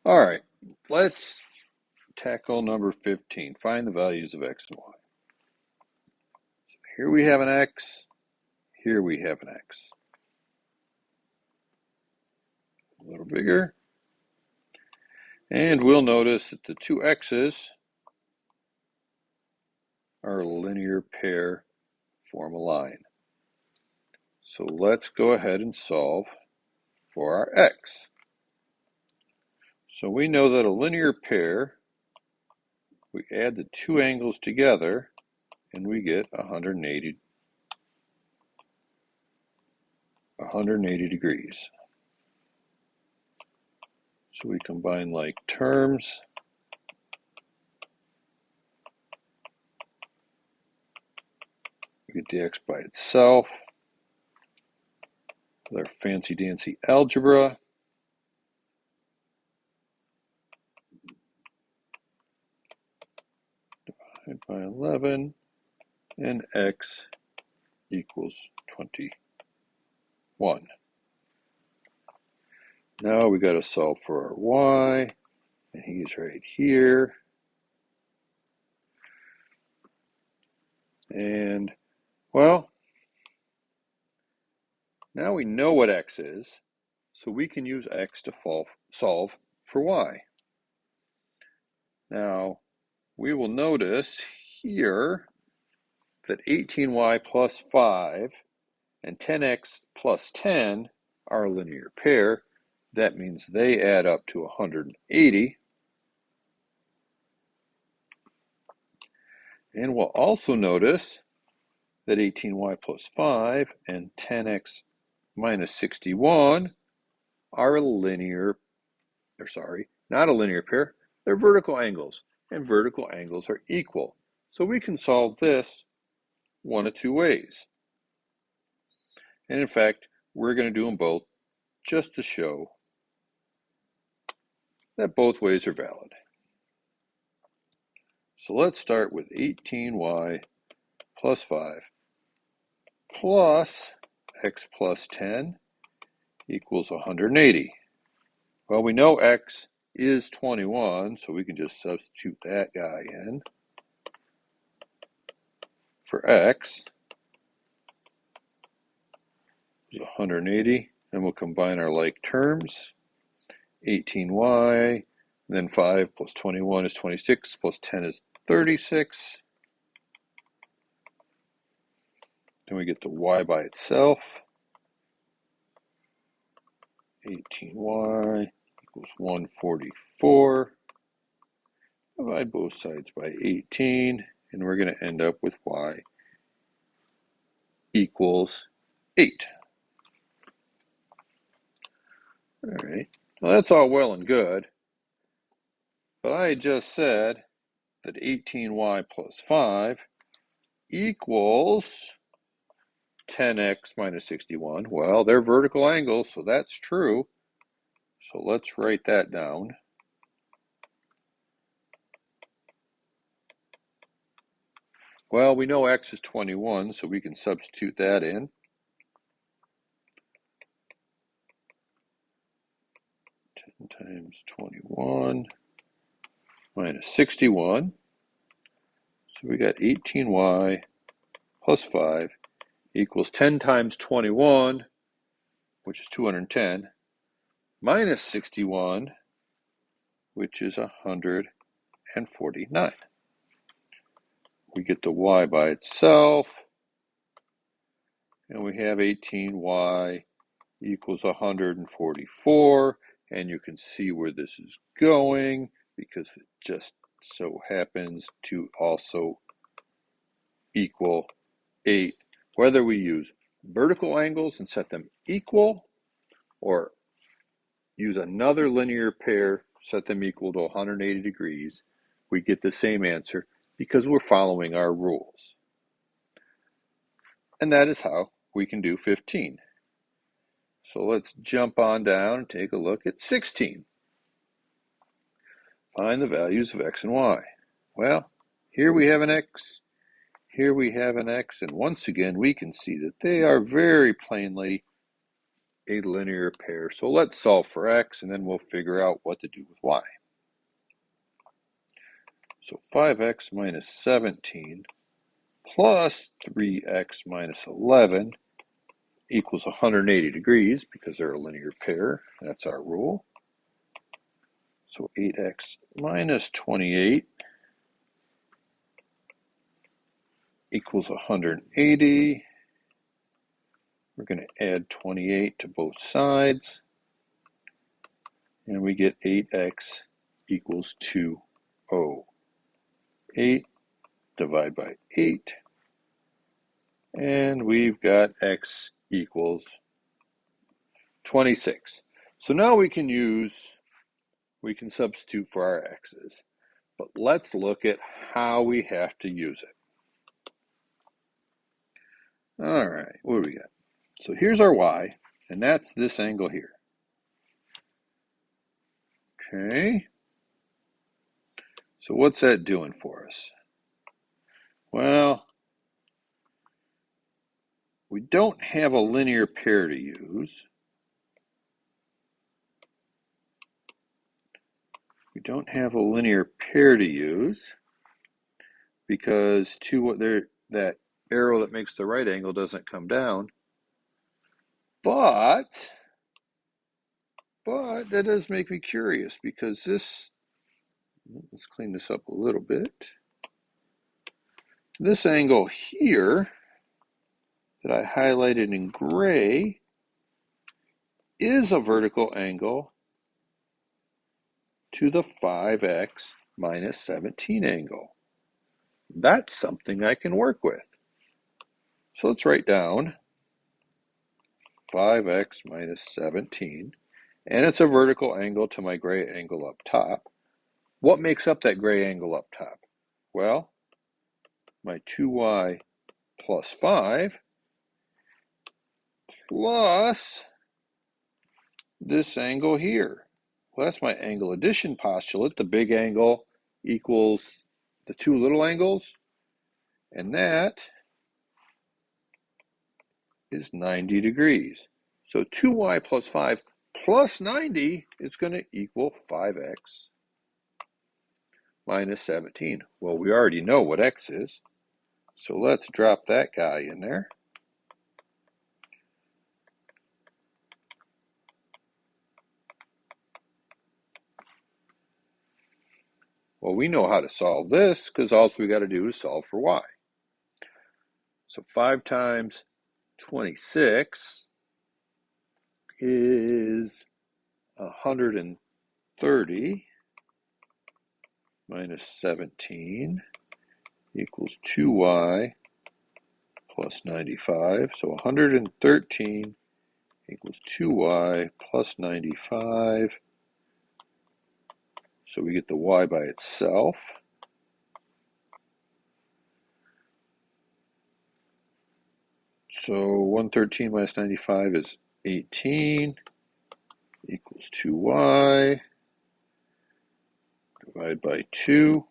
All right, let's tackle number 15. Find the values of x and y. Here we have an x. Here we have an x. A little bigger. And we'll notice that the two x's are a linear pair, form a line. So let's go ahead and solve for our x. So we know that a linear pair, we add the two angles together and we get 180 degrees. So we combine like terms. We get the x by itself with our fancy dancy algebra. Divided by 11, and x equals 21. Now we got to solve for our y, and he's right here. And, well, now we know what x is, so we can use x to solve for y. Now, we will notice here that 18y plus 5 and 10x plus 10 are a linear pair. That means they add up to 180. And we'll also notice that 18y plus 5 and 10x minus 61 are not a linear pair, they're vertical angles, and vertical angles are equal. So we can solve this one of two ways. And in fact, we're going to do them both just to show that both ways are valid. So let's start with 18y plus 5 plus x plus 10 equals 180. Well, we know x is 21, so we can just substitute that guy in for x. Is 180, and we'll combine our like terms. 18y, then 5 plus 21 is 26, plus 10 is 36. Then we get the y by itself. 18y equals 144. Divide both sides by 18, and we're going to end up with y equals 8. All right, well, that's all well and good, but I just said that 18y plus 5 equals 10x minus 61. Well, they're vertical angles, so that's true. So let's write that down. Well, we know x is 21, so we can substitute that in. 10 times 21 minus 61. So we got 18y plus 5 equals 10 times 21, which is 210, minus 61, which is 149. We get the y by itself, and we have 18y equals 144, and you can see where this is going because it just so happens to also equal 8. Whether we use vertical angles and set them equal, or use another linear pair, set them equal to 180 degrees, we get the same answer because we're following our rules. And that is how we can do 15. So let's jump on down and take a look at 16. Find the values of x and y. Well, here we have an x, here we have an x, and once again we can see that they are very plainly a linear pair. So let's solve for x, and then we'll figure out what to do with y. So 5x minus 17 plus 3x minus 11 equals 180 degrees because they're a linear pair. That's our rule. So 8x minus 28 equals 180. We're going to add 28 to both sides, and we get 8x equals 208. Divide by 8, and we've got x equals 26. So now we can substitute for our x's. But let's look at how we have to use it. All right, what do we got? So here's our y, and that's this angle here. Okay. So what's that doing for us? Well, we don't have a linear pair to use. We don't have a linear pair to use because that arrow that makes the right angle doesn't come down. But that does make me curious because this, let's clean this up a little bit. This angle here that I highlighted in gray is a vertical angle to the 5x minus 17 angle. That's something I can work with. So let's write down 5x minus 17, and it's a vertical angle to my gray angle up top. What makes up that gray angle up top? Well, my 2y plus 5 plus this angle here. Well, that's my angle addition postulate. The big angle equals the two little angles, and that is 90 degrees. So 2y plus 5 plus 90 is going to equal 5x minus 17. Well, we already know what x is, so let's drop that guy in there. Well, we know how to solve this because all we got to do is solve for y. So 5 times 26 is 130 minus 17 equals 2y plus 95. So 113 equals 2y plus 95. So we get the y by itself. So 113 minus 95 is 18 equals 2y. Divide by 2,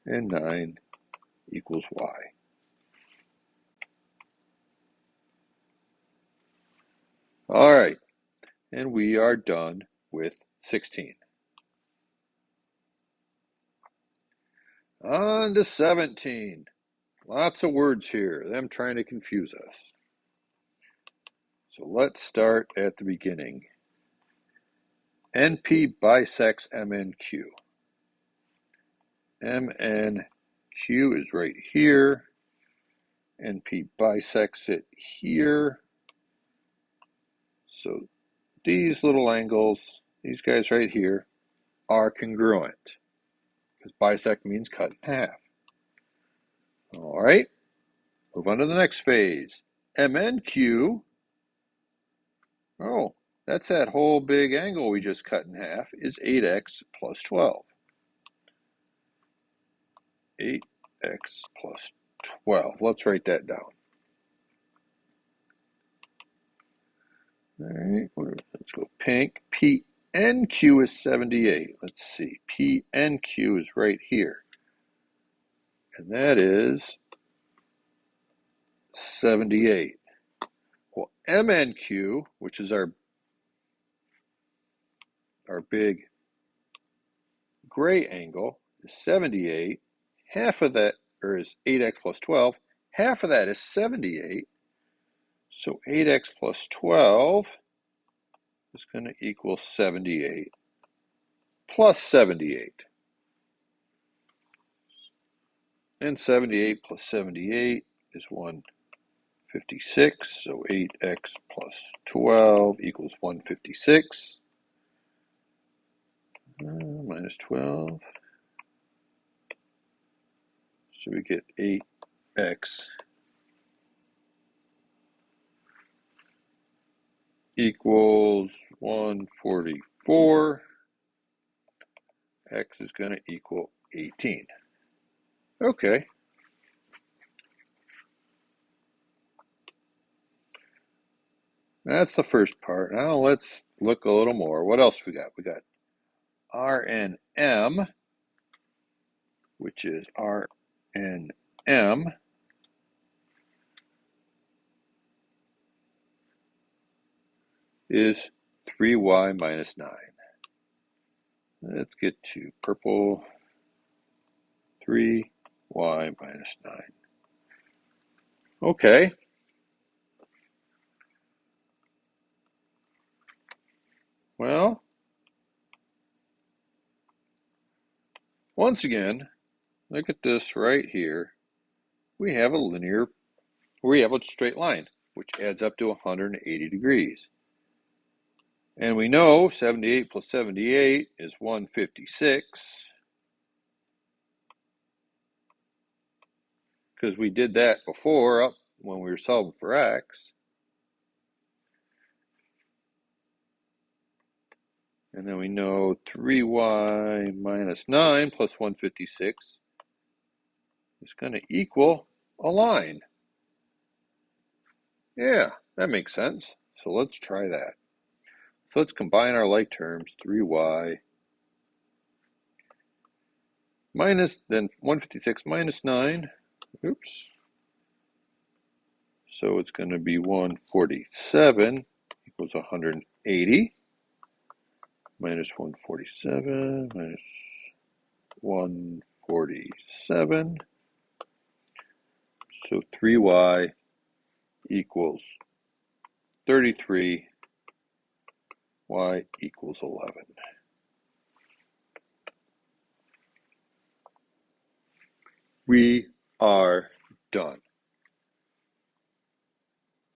and 9 equals y. All right, and we are done with 16. On to 17. Lots of words here, them trying to confuse us. So let's start at the beginning. NP bisects MNQ. MNQ is right here. NP bisects it here. So these little angles, these guys right here, are congruent. Because bisect means cut in half. All right, move on to the next phase. MNQ, oh, that's that whole big angle we just cut in half, is 8x plus 12. 8x plus 12. Let's write that down. All right, let's go pink. PNQ is 78. Let's see, PNQ is right here. And that is 78. Well, MNQ, which is our big gray angle, is 78. Half of that, or is 8x plus 12. Half of that is 78. So 8x plus 12 is going to equal 78 plus 78. And 78 plus 78 is 156. So 8x plus 12 equals 156. Minus 12. So we get 8x equals 144. X is going to equal 18. Okay. That's the first part. Now let's look a little more. What else we got? We got R and M, which is R and M is 3y minus 9. Let's get to purple. 3y minus 9. Okay. Well, once again, look at this right here. We have a straight line, which adds up to 180 degrees. And we know 78 plus 78 is 156. Because we did that before up when we were solving for x. And then we know 3y minus 9 plus 156 is going to equal a line. Yeah, that makes sense. So let's try that. So let's combine our like terms. 3y minus, then 156 minus 9. Oops. So it's going to be 147 equals 180. Minus 147 minus 147. So 3y equals 33. Y equals 11. We are done.